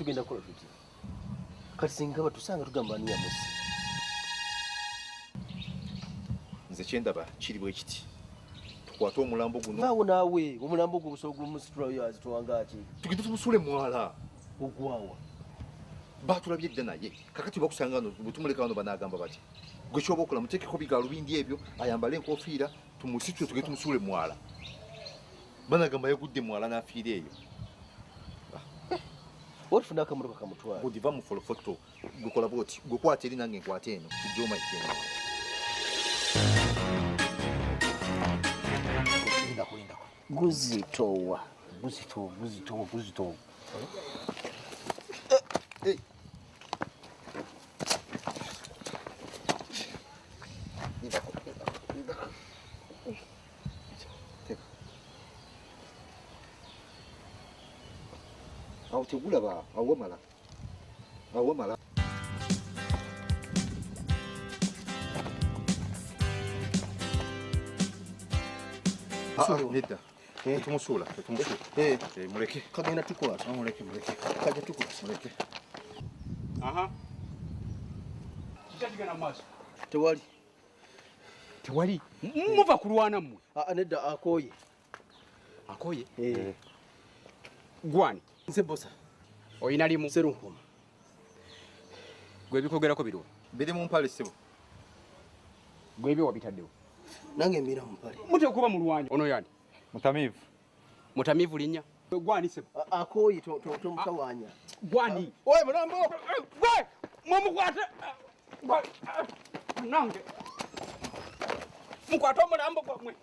tugenda kola tuti kati singa batusanga tugamba ni yamusi nze kyendaba kiri bwe kiti tukwate omulambo guno bawo naawe omulambo gwo busobola gumusitula yazi tuwangaaki tugende tumusule mwala ogwawa batulabye dda naye kakati bakusanga no butumuleka wano banagamba bati gwe kyoba okola muteekeko bigaalo bindi ebyo ayambale enkofiira tumusitule tugende tumusule mwala banagamba yagudde mwala n'afiira eyo otufuna akamotoka kamutwala odiva mu folofoto gukola bwoti gukwata eri nange nkwate eno tujoma ikeno guzitowa awo tegulaba awomala nedda tumusuula muleke kagenda tukwata muleke kajja tukwata muleke Kitajigana maaso. tewali Muva kulwana mmwe. nedda akooye Gwani. nze bosa Oyina limu. serunkuma Gwe bikogerako biro. biri mu mpale sebo Gwe byo wabitaddewo. nange mbira mpale Mute kuba mulwanya. Ono yani. Mutamivu linnya. Gwani sebo. akooye tomutawanya Gwani. oye mulambo Gwe mumukwate. Nange. Mukwate omulambo gwamwe.